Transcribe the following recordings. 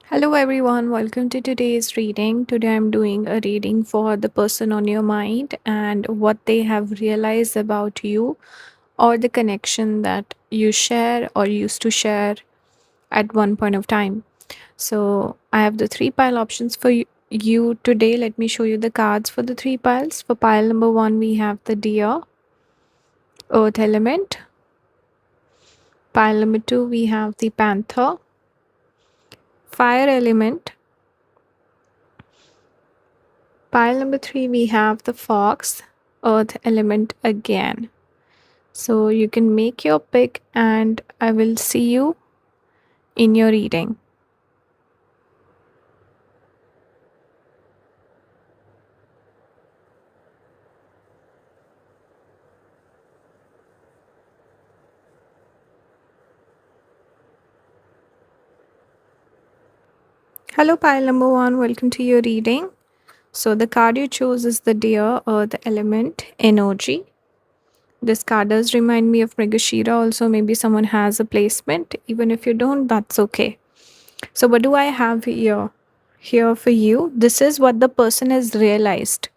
Hello, everyone. Welcome to today's reading. Today, I'm doing a reading for the person on your mind and what they have realized about you or the connection that you share or used to share at one point of time. So, I have the three pile options for you today. Let me show you the cards for the three piles. For pile number one, we have the deer, earth element. Pile number two, we have the panther, fire element. Pile number three, we have the fox, earth element again. So you can make your pick, and I will see you in your reading. Hello, pile number one. Welcome to your reading. So the card you chose is the deer, earth element, energy. This card does remind me of Mrigashira. Also, maybe someone has a placement. Even if you don't, that's okay. So, what do I have here? Here for you, this is what the person has realized.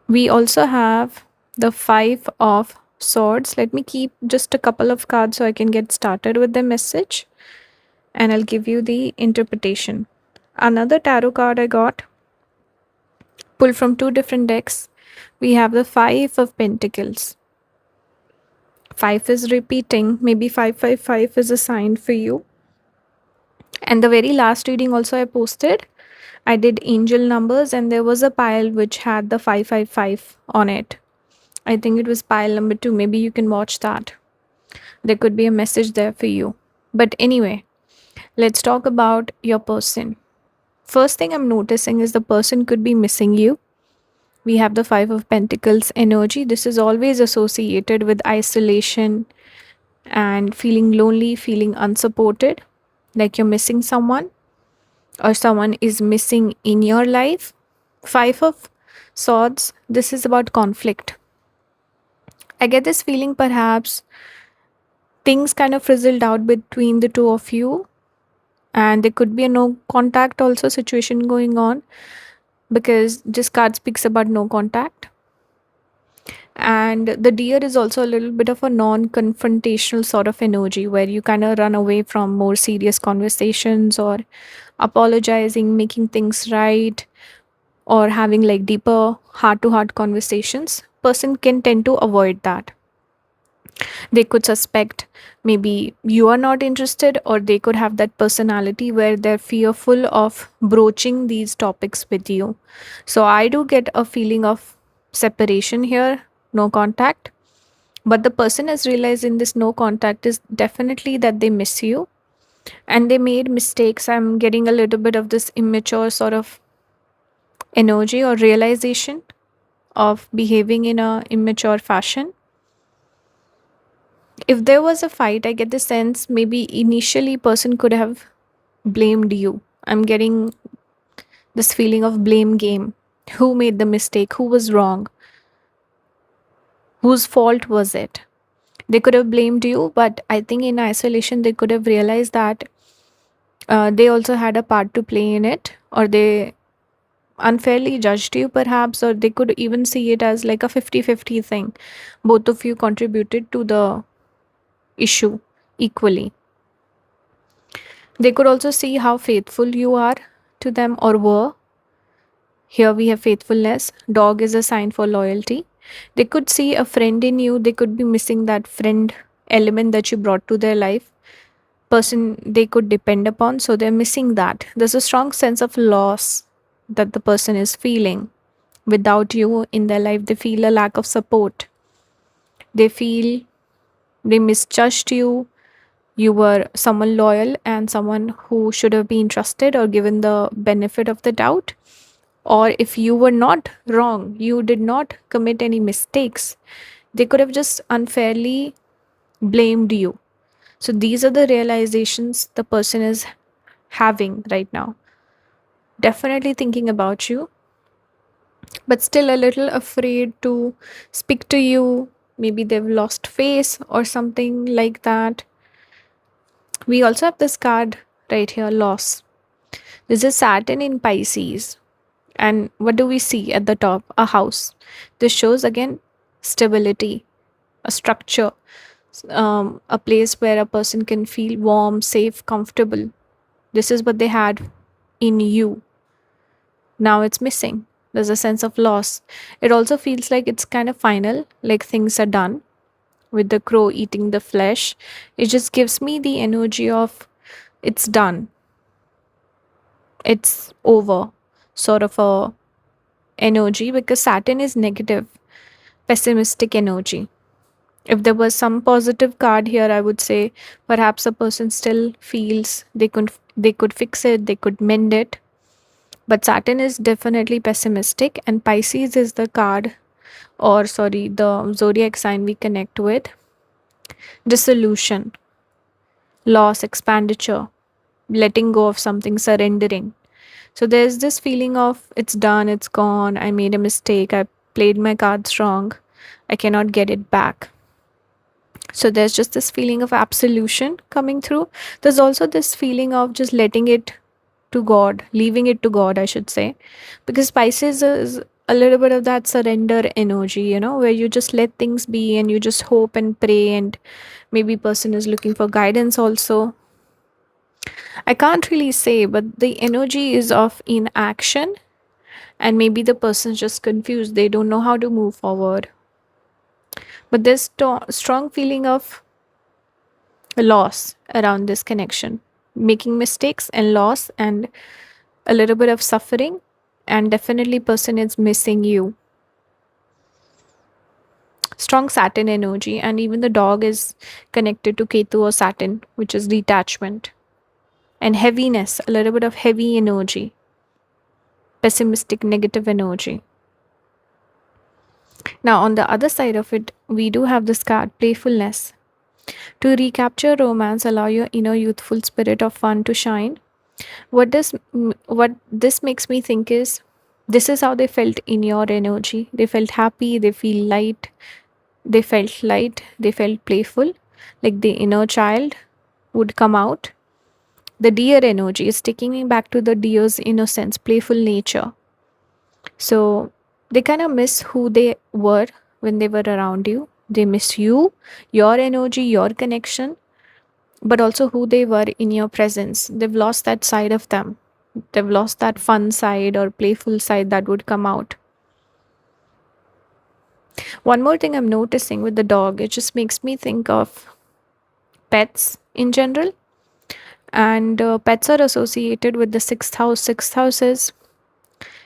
We also have the Five of Swords. Let me keep just a couple of cards so I can get started with the message and I'll give you the interpretation. Another tarot card I got pulled from two different decks. We have the Five of Pentacles. Five is repeating. Maybe 555 is a sign for you. And the very last reading also I posted, I did angel numbers and there was a pile which had the 555 on it. I think it was pile number 2. Maybe you can watch that. There could be a message there for you. But anyway, let's talk about your person. First thing I'm noticing is the person could be missing you. We have the Five of Pentacles energy. This is always associated with isolation and feeling lonely, feeling unsupported, like you're missing someone or someone is missing in your life. Five of Swords, this is about conflict. I get this feeling perhaps things kind of fizzled out between the two of you, and there could be a no contact also situation going on because this card speaks about no contact. And the deer is also a little bit of a non confrontational sort of energy where you kind of run away from more serious conversations or apologizing, making things right, or having like deeper heart to heart conversations. Person can tend to avoid that. They could suspect maybe you are not interested, or they could have that personality where they're fearful of broaching these topics with you. So I do get a feeling of separation here, no contact. But the person has realized in this no contact is definitely that they miss you and they made mistakes. I'm getting a little bit of this immature sort of energy or realization of behaving in a immature fashion. If there was a fight, I get the sense maybe initially person could have blamed you. I'm getting this feeling of blame game. Who made the mistake? Who was wrong? Whose fault was it? They could have blamed you, but I think in isolation they could have realized that they also had a part to play in it, or they unfairly judged you perhaps, or they could even see it as like a 50-50 thing. Both of you contributed to the issue equally. They could also see how faithful you are to them or were. Here we have faithfulness. Dog is a sign for loyalty. They could see a friend in you. They could be missing that friend element that you brought to their life. Person they could depend upon. So they're missing that. There's a strong sense of loss that the person is feeling. Without you in their life, they feel a lack of support. They feel they misjudged you. You were someone loyal and someone who should have been trusted or given the benefit of the doubt. Or if you were not wrong, you did not commit any mistakes, they could have just unfairly blamed you. So these are the realizations the person is having right now. Definitely thinking about you, but still a little afraid to speak to you. Maybe they've lost face or something like that. We also have this card right here, loss. This is Saturn in Pisces. And what do we see at the top? A house. This shows again stability, a structure, a place where a person can feel warm, safe, comfortable. This is what they had in you. Now it's missing. There's a sense of loss. It also feels like it's kind of final, like things are done with the crow eating the flesh. It just gives me the energy of it's done, it's over, sort of a energy, because Saturn is negative, pessimistic energy. If there was some positive card here, I would say perhaps a person still feels they could fix it, they could mend it. But Saturn is definitely pessimistic, and Pisces is the card, or sorry, the zodiac sign we connect with dissolution, loss, expenditure, letting go of something, surrendering. So there's this feeling of it's done, it's gone, I made a mistake, I played my cards wrong, I cannot get it back. So there's just this feeling of absolution coming through. There's also this feeling of just letting it to God, leaving it to God, I should say. Because Pisces is a little bit of that surrender energy, where you just let things be and you just hope and pray, and maybe person is looking for guidance also. I can't really say, but the energy is of inaction, and maybe the person's just confused. They don't know how to move forward. But there's strong feeling of loss around this connection, making mistakes and loss and a little bit of suffering, and definitely person is missing you. Strong Saturn energy, and even the dog is connected to Ketu or Saturn, which is detachment and heaviness, a little bit of heavy energy, pessimistic, negative energy. Now, on the other side of it, we do have this card, playfulness. To recapture romance, allow your inner youthful spirit of fun to shine. What this makes me think is this is how they felt in your energy. They felt happy, they felt playful, like the inner child would come out. The deer energy is taking me back to the deer's innocence, playful nature. So they kind of miss who they were when they were around you. They miss you, your energy, your connection, but also who they were in your presence. They've lost that side of them. They've lost that fun side or playful side that would come out. One more thing I'm noticing with the dog, it just makes me think of pets in general. And pets are associated with the sixth house. Sixth house is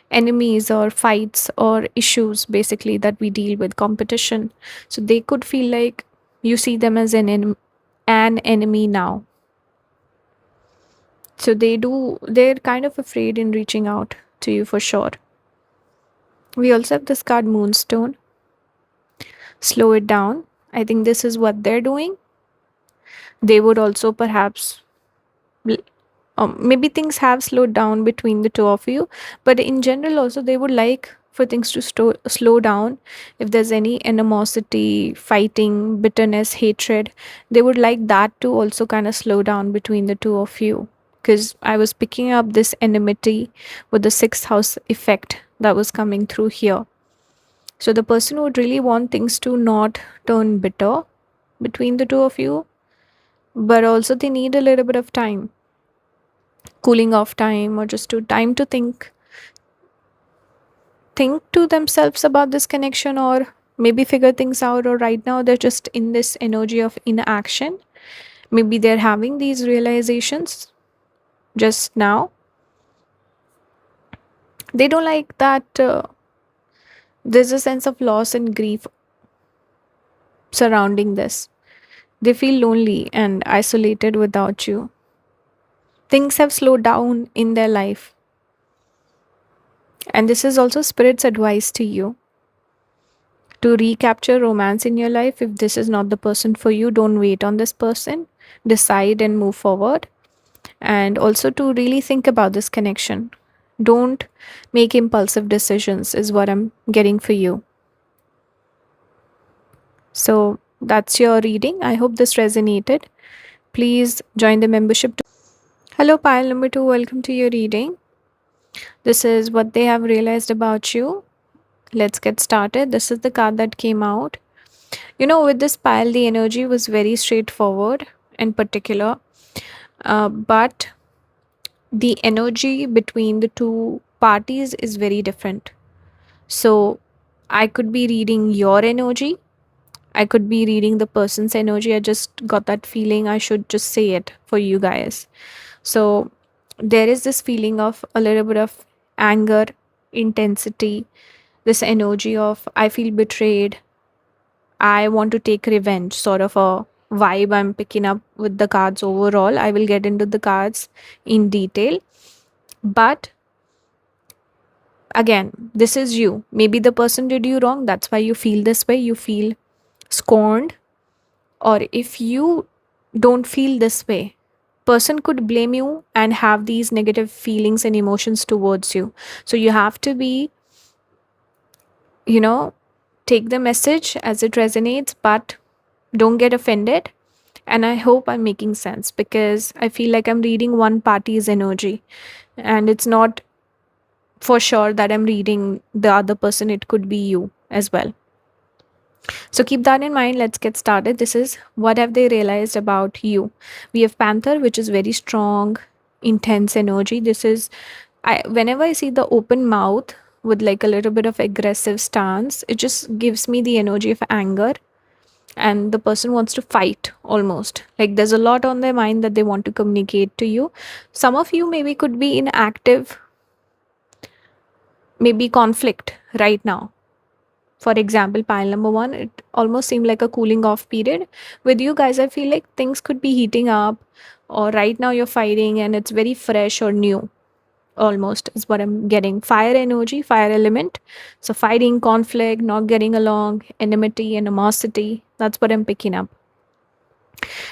enemies or fights or issues basically that we deal with, competition. So they could feel like you see them as an enemy now. So they're kind of afraid in reaching out to you for sure. We also have this card Moonstone. Slow it down. I think this is what they're doing. They would also perhaps maybe things have slowed down between the two of you, but in general also they would like for things to slow down. If there's any animosity, fighting, bitterness, hatred, they would like that to also kind of slow down between the two of you, because I was picking up this enmity with the sixth house effect that was coming through here. So the person would really want things to not turn bitter between the two of you, but also they need a little bit of time, cooling off time, or just to time to think to themselves about this connection, or maybe figure things out. Or right now they're just in this energy of inaction. Maybe they're having these realizations just now. They don't like that there's a sense of loss and grief surrounding this. They feel lonely and isolated without you. Things have slowed down in their life, and this is also spirit's advice to you to recapture romance in your life. If this is not the person for you, don't wait on this person. Decide and move forward. And also to really think about this connection. Don't make impulsive decisions, is what I'm getting for you. So that's your reading. I hope this resonated. Please join the membership. Hello, pile number 2. Welcome to your reading. This is what they have realized about you. Let's get started. This is the card that came out. With this pile, the energy was very straightforward and particular, but the energy between the two parties is very different. So, I could be reading your energy, I could be reading the person's energy. I just got that feeling I should just say it for you guys. So, there is this feeling of a little bit of anger, intensity, this energy of I feel betrayed, I want to take revenge, sort of a vibe I'm picking up with the cards overall. I will get into the cards in detail. But again, this is you. Maybe the person did you wrong. That's why you feel this way. You feel scorned. Or if you don't feel this way, person could blame you and have these negative feelings and emotions towards you. So you have to be, you know, take the message as it resonates, but don't get offended. And I hope I'm making sense because I feel like I'm reading one party's energy and it's not for sure that I'm reading the other person. It could be you as well. So keep that in mind. Let's get started. This is what have they realized about you. We have Panther, which is very strong, intense energy. This is I whenever I see the open mouth with like a little bit of aggressive stance, it just gives me the energy of anger, and the person wants to fight almost. Like there's a lot on their mind that they want to communicate to you. Some of you maybe could be in active, maybe conflict right now. For example, pile number 1, it almost seemed like a cooling off period. With you guys, I feel like things could be heating up, or right now you're fighting and it's very fresh or new, almost is what I'm getting. Fire energy, fire element. So, fighting, conflict, not getting along, enmity, animosity. That's what I'm picking up.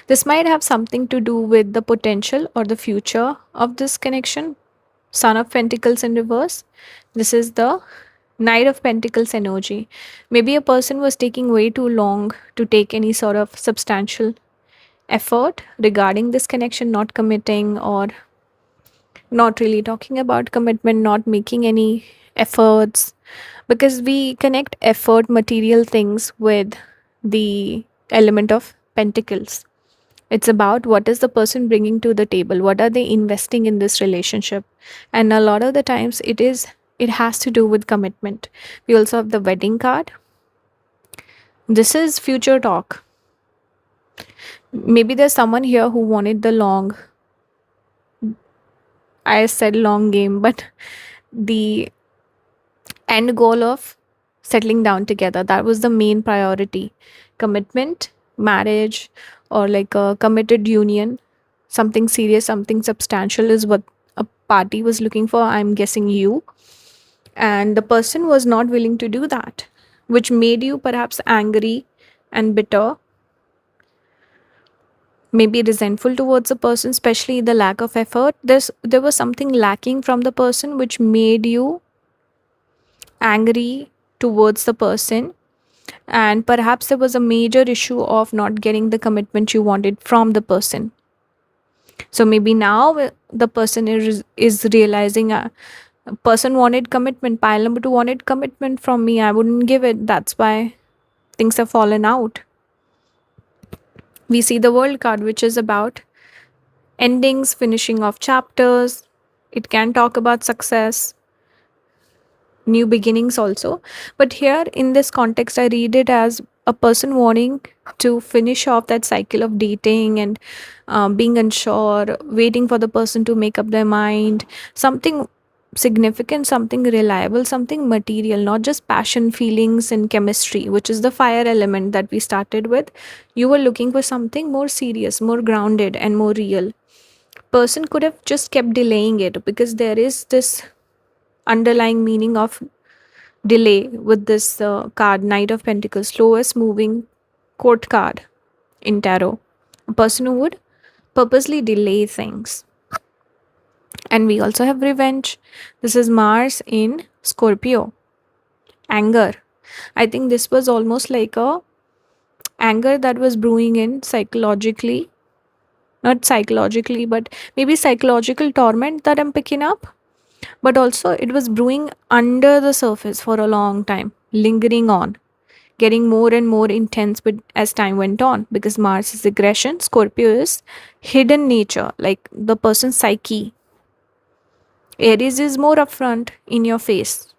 This might have something to do with the potential or the future of this connection. Son of Pentacles in reverse. This is the Knight of Pentacles energy. Maybe a person was taking way too long to take any sort of substantial effort regarding this connection, not committing or not really talking about commitment, not making any efforts, because we connect effort, material things with the element of Pentacles. It's about what is the person bringing to the table, what are they investing in this relationship. And a lot of the times it has to do with commitment. We also have the wedding card. This is future talk. Maybe there's someone here who wanted the long, I said long game, but the end goal of settling down together, that was the main priority. Commitment, marriage, or like a committed union, something serious, something substantial is what a party was looking for. I'm guessing you. And the person was not willing to do that, which made you perhaps angry and bitter, maybe resentful towards the person, especially the lack of effort. There was something lacking from the person which made you angry towards the person, and perhaps there was a major issue of not getting the commitment you wanted from the person. So maybe now the person is realizing a person wanted commitment, pile number 2 wanted commitment from me, I wouldn't give it. That's why things have fallen out. We see the World card, which is about endings, finishing off chapters. It can talk about success, new beginnings also. But here in this context, I read it as a person wanting to finish off that cycle of dating and being unsure, waiting for the person to make up their mind, something significant, something reliable, something material, not just passion, feelings, and chemistry, which is the fire element that we started with. You were looking for something more serious, more grounded, and more real. Person could have just kept delaying it because there is this underlying meaning of delay with this card, Knight of Pentacles, slowest moving court card in tarot. A person who would purposely delay things. And we also have revenge. This is Mars in Scorpio. Anger. I think this was almost like a anger that was brewing in psychologically. not psychologically, but maybe psychological torment that I'm picking up. But also, it was brewing under the surface for a long time, lingering on, getting more and more intense with as time went on, because Mars is aggression, Scorpio is hidden nature, like the person's psyche. Aries is more upfront, in your face.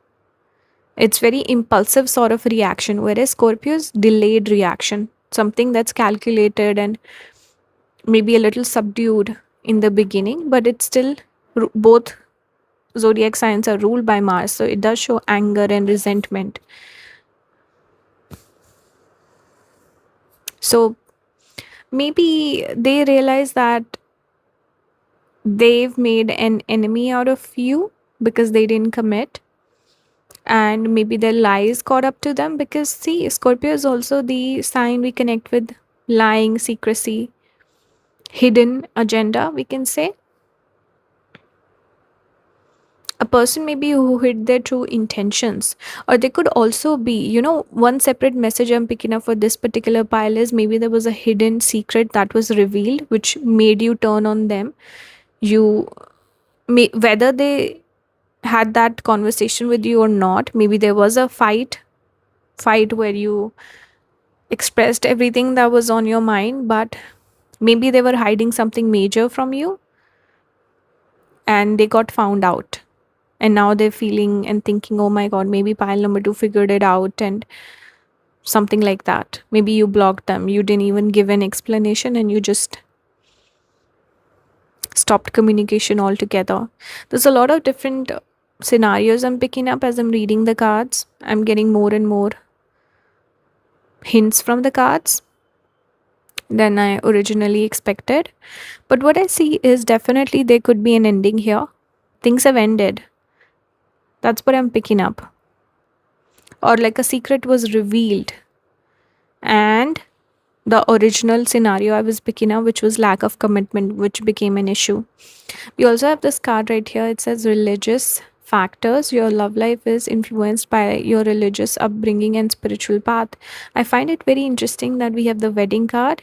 It's very impulsive sort of reaction, whereas Scorpio is delayed reaction, something that's calculated and maybe a little subdued in the beginning, but it's still both zodiac signs are ruled by Mars, so it does show anger and resentment. So maybe they realize that they've made an enemy out of you because they didn't commit, and maybe their lies caught up to them, because see, Scorpio is also the sign we connect with lying, secrecy, hidden agenda, we can say. A person maybe who hid their true intentions, or they could also be, one separate message I'm picking up for this particular pile is maybe there was a hidden secret that was revealed which made you turn on them. You may, whether they had that conversation with you or not, maybe there was a fight where you expressed everything that was on your mind, but maybe they were hiding something major from you and they got found out, and now they're feeling and thinking, oh my god, maybe pile number 2 figured it out, and something like that. Maybe you blocked them, you didn't even give an explanation, and you just stopped communication altogether. There's a lot of different scenarios I'm picking up as I'm reading the cards. I'm getting more and more hints from the cards than I originally expected. But what I see is definitely there could be an ending here. Things have ended. That's what I'm picking up. Or like a secret was revealed, and the original scenario I was picking up, which was lack of commitment, which became an issue. We also have this card right here. It says religious factors. Your love life is influenced by your religious upbringing and spiritual path. I find it very interesting that we have the wedding card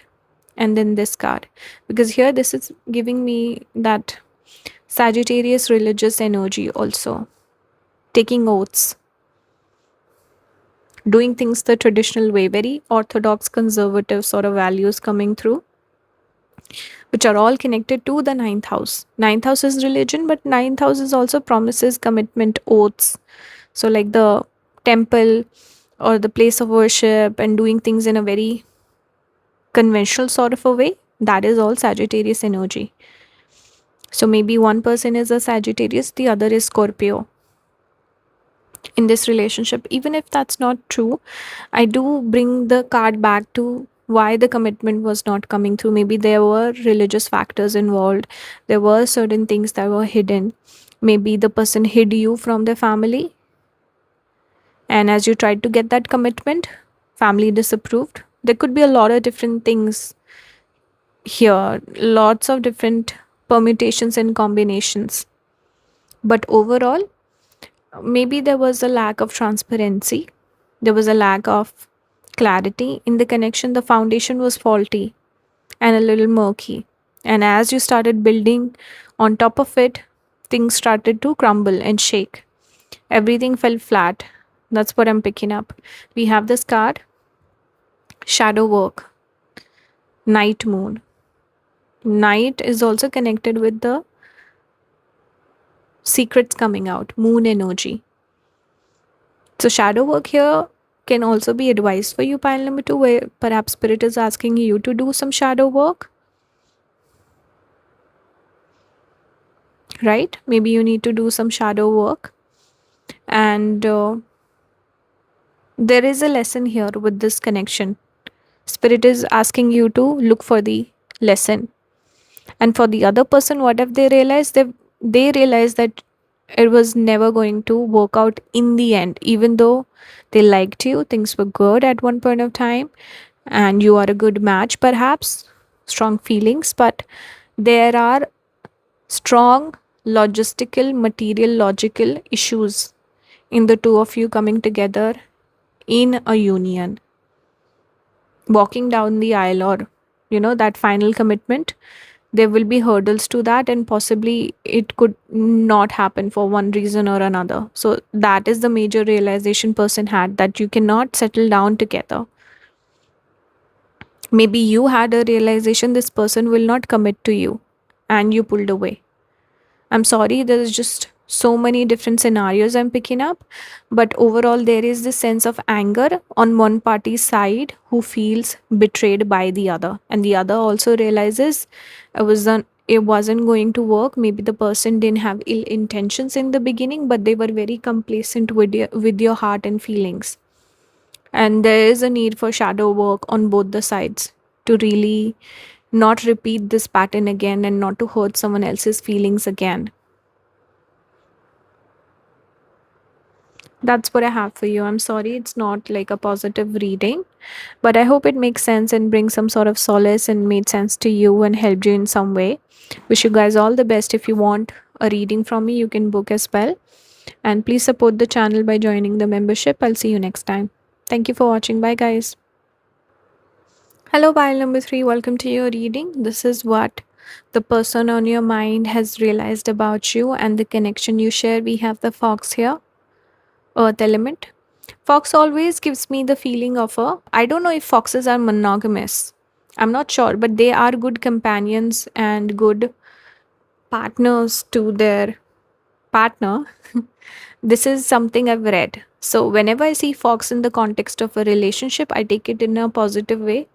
and then this card, because here this is giving me that Sagittarius religious energy also. Taking oaths, doing things the traditional way, very orthodox, conservative sort of values coming through, which are all connected to the ninth house. Ninth house is religion, but ninth house is also promises, commitment, oaths. So, like the temple or the place of worship and doing things in a very conventional sort of a way, that is all Sagittarius energy. So, maybe one person is a Sagittarius, the other is Scorpio in this relationship. Even if that's not true, I do bring the card back to why the commitment was not coming through. Maybe there were religious factors involved, there were certain things that were hidden. Maybe the person hid you from their family, and as you tried to get that commitment, family disapproved. There could be a lot of different things here, lots of different permutations and combinations. But overall, maybe there was a lack of transparency, there was a lack of clarity in the connection. The foundation was faulty and a little murky. And as you started building on top of it, things started to crumble and shake. Everything fell flat. That's what I'm picking up. We have this card, shadow work, night moon. Night is also connected with the secrets coming out, moon energy. So, shadow work here can also be advice for you, pile number 2, where perhaps spirit is asking you to do some shadow work, right? Maybe you need to do some shadow work. And there is a lesson here with this connection. Spirit is asking you to look for the lesson. And for the other person, what if they realize? They realize that it was never going to work out in the end, even though they liked you, things were good at one point of time, and you are a good match, perhaps strong feelings, but there are strong logistical, material, logical issues in the two of you coming together in a union, walking down the aisle, or that final commitment. There will be hurdles to that, and possibly it could not happen for one reason or another. So that is the major realization person had, that you cannot settle down together. Maybe you had a realization this person will not commit to you and you pulled away. I'm sorry, there's just so many different scenarios I'm picking up, but overall, there is this sense of anger on one party's side who feels betrayed by the other, and the other also realizes it wasn't going to work. Maybe the person didn't have ill intentions in the beginning, but they were very complacent with your heart and feelings. And there is a need for shadow work on both the sides to really not repeat this pattern again and not to hurt someone else's feelings again. That's what I have for you. I'm sorry it's not like a positive reading, but I hope it makes sense and brings some sort of solace and made sense to you and helped you in some way. Wish you guys all the best. If you want a reading from me, you can book as well. And please support the channel by joining the membership. I'll see you next time. Thank you for watching. Bye, guys. Hello, pile number 3. Welcome to your reading. This is what the person on your mind has realized about you and the connection you share. We have the fox here, earth element. Fox always gives me the feeling of I don't know if foxes are monogamous. I'm not sure, but they are good companions and good partners to their partner. This is something I've read. So whenever I see fox in the context of a relationship, I take it in a positive way.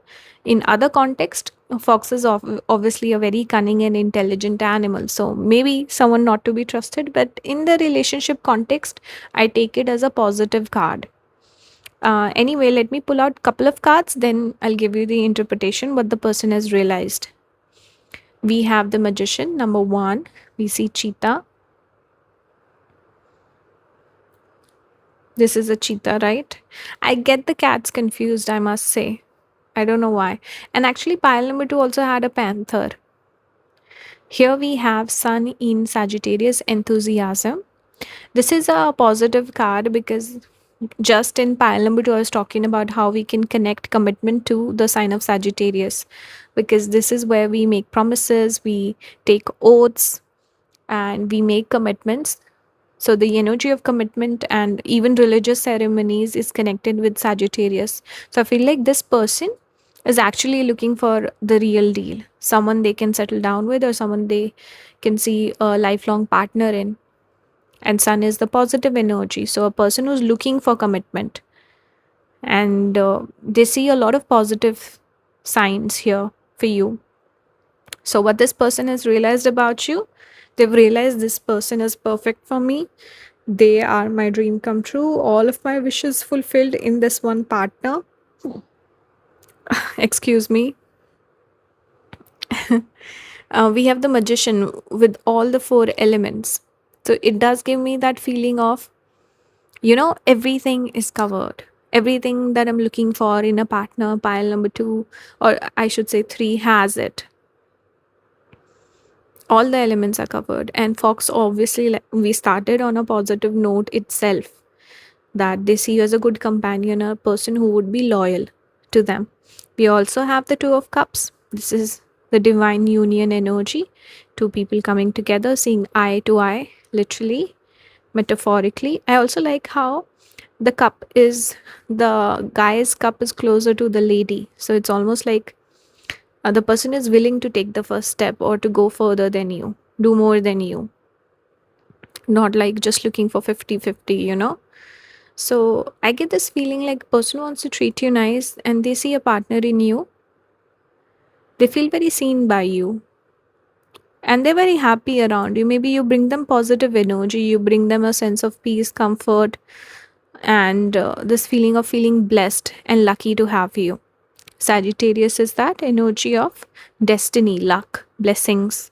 In other context, fox is obviously a very cunning and intelligent animal. So maybe someone not to be trusted, but in the relationship context, I take it as a positive card. Anyway, let me pull out couple of cards, then I'll give you the interpretation what the person has realized. We have the magician, number 1. We see cheetah. This is a cheetah, right? I get the cats confused, I must say. I don't know why. And actually, pile number 2 also had a panther. Here we have sun in Sagittarius, enthusiasm. This is a positive card because just in pile number 2, I was talking about how we can connect commitment to the sign of Sagittarius, because this is where we make promises, we take oaths, and we make commitments. So the energy of commitment and even religious ceremonies is connected with Sagittarius. So I feel like this person is actually looking for the real deal, someone they can settle down with or someone they can see a lifelong partner in. And sun is the positive energy, so a person who's looking for commitment, and they see a lot of positive signs here for you. So what this person has realized about you, they've realized this person is perfect for me, they are my dream come true, all of my wishes fulfilled in this one partner. Excuse me. We have the magician with all the 4 elements, so it does give me that feeling of, everything is covered. Everything that I'm looking for in a partner, pile number 2, or I should say 3, has it. All the elements are covered. And fox, obviously, we started on a positive note itself, that they see you as a good companion, a person who would be loyal to them. We also have the 2 of cups. This is the divine union energy, 2 people coming together, seeing eye to eye, literally, metaphorically. I also like how the guy's cup is closer to the lady, so it's almost like the person is willing to take the first step or to go further than you, do more than you, not like just looking for 50-50. So I get this feeling like person wants to treat you nice and they see a partner in you, they feel very seen by you, and they're very happy around you. Maybe you bring them positive energy, you bring them a sense of peace, comfort, and this feeling of feeling blessed and lucky to have you. Sagittarius is that energy of destiny, luck, blessings,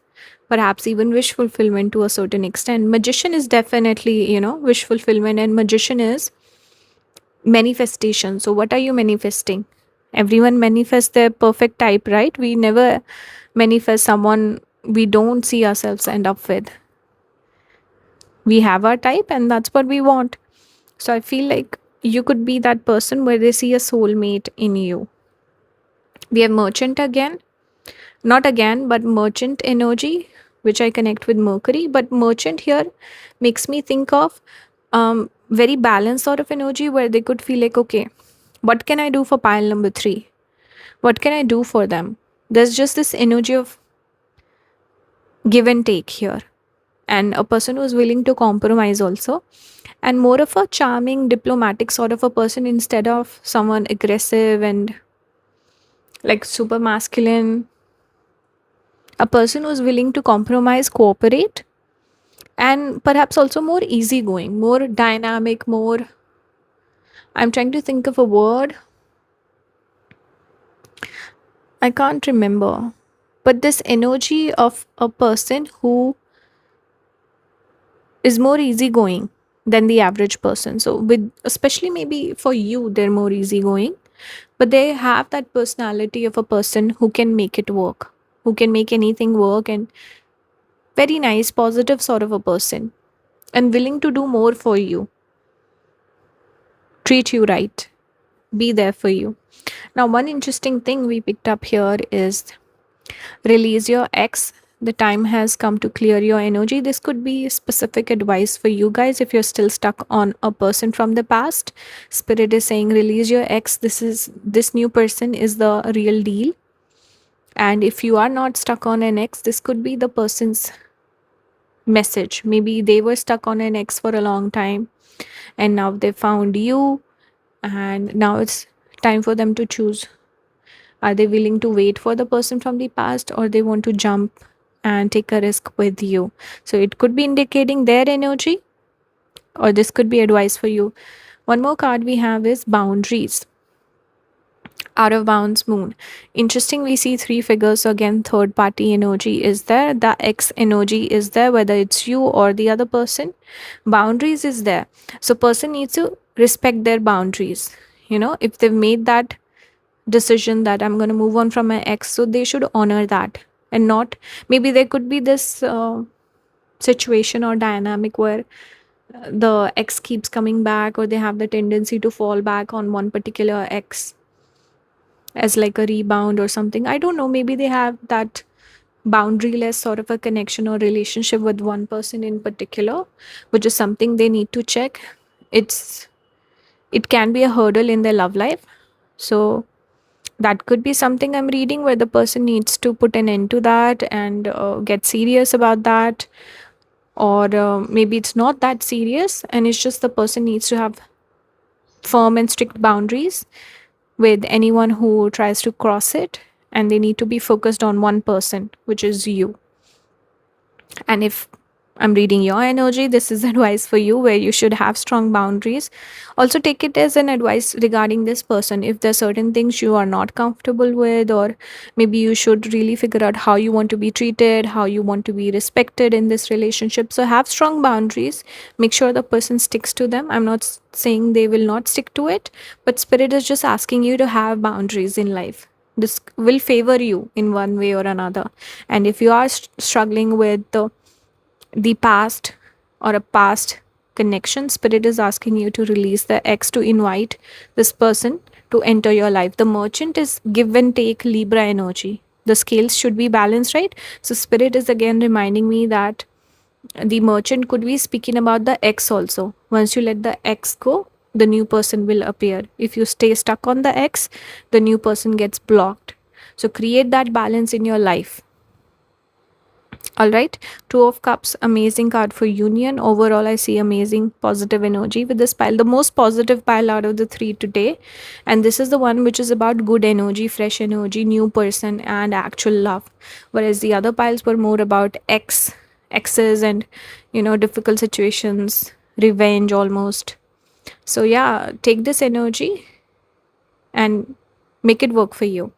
perhaps even wish fulfillment to a certain extent. Magician is definitely, wish fulfillment, and magician is manifestation. So, what are you manifesting? Everyone manifests their perfect type, right? We never manifest someone we don't see ourselves end up with. We have our type, and that's what we want. So, I feel like you could be that person where they see a soulmate in you. We have merchant again. Not again, but merchant energy, which I connect with Mercury. But merchant here makes me think of very balanced sort of energy where they could feel like, okay, what can I do for pile number three? What can I do for them? There's just this energy of give and take here, and a person who's willing to compromise also, and more of a charming, diplomatic sort of a person instead of someone aggressive and like super masculine. A person who's willing to compromise, cooperate, and perhaps also more easygoing, more dynamic, more. I'm trying to think of a word. I can't remember. But this energy of a person who is more easygoing than the average person. So, with especially maybe for you, they're more easygoing, but they have that personality of a person who can make it work, who can make anything work, and very nice, positive sort of a person, and willing to do more for you, treat you right, be there for you. Now, one interesting thing we picked up here is release your ex. The time has come to clear your energy. This could be specific advice for you guys if you're still stuck on a person from the past. Spirit is saying release your ex. This new person is the real deal. And if you are not stuck on an ex, this could be the person's message. Maybe they were stuck on an ex for a long time and now they found you, and now it's time for them to choose. Are they willing to wait for the person from the past, or they want to jump and take a risk with you? So it could be indicating their energy, or this could be advice for you. One more card we have is boundaries. Out of bounds moon. Interesting, we see three figures. So again, third party energy is there. The ex energy is there, whether it's you or the other person. Boundaries is there. So person needs to respect their boundaries. If they've made that decision that I'm going to move on from my ex, so they should honor that, and not, maybe there could be this situation or dynamic where the ex keeps coming back, or they have the tendency to fall back on one particular ex as like a rebound or something. I don't know, maybe they have that boundaryless sort of a connection or relationship with one person in particular, which is something they need to check. It can be a hurdle in their love life. So that could be something I'm reading, where the person needs to put an end to that and get serious about that. Or maybe it's not that serious, and it's just the person needs to have firm and strict boundaries with anyone who tries to cross it, and they need to be focused on one person, which is you. And if I'm reading your energy, this is advice for you, where you should have strong boundaries. Also, take it as an advice regarding this person. If there are certain things you are not comfortable with, or maybe you should really figure out how you want to be treated, how you want to be respected in this relationship. So, have strong boundaries. Make sure the person sticks to them. I'm not saying they will not stick to it, but Spirit is just asking you to have boundaries in life. This will favor you in one way or another. And if you are struggling with the past or a past connection, Spirit is asking you to release the ex, to invite this person to enter your life. The merchant is give and take, Libra energy. The scales should be balanced, right? So Spirit is again reminding me that the merchant could be speaking about the ex also. Once you let the ex go, the new person will appear. If you stay stuck on the ex, the new person gets blocked. So create that balance in your life. All right, Two of Cups, amazing card for union. Overall, I see amazing positive energy with this pile, the most positive pile out of the three today. And this is the one which is about good energy, fresh energy, new person, and actual love. Whereas the other piles were more about exes, and difficult situations, revenge almost. So, yeah, take this energy and make it work for you.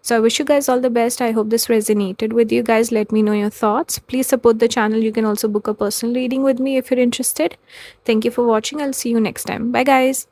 So I wish you guys all the best. I hope this resonated with you guys. Let me know your thoughts. Please support the channel. You can also book a personal reading with me if you're interested. Thank you for watching. I'll see you next time. Bye guys.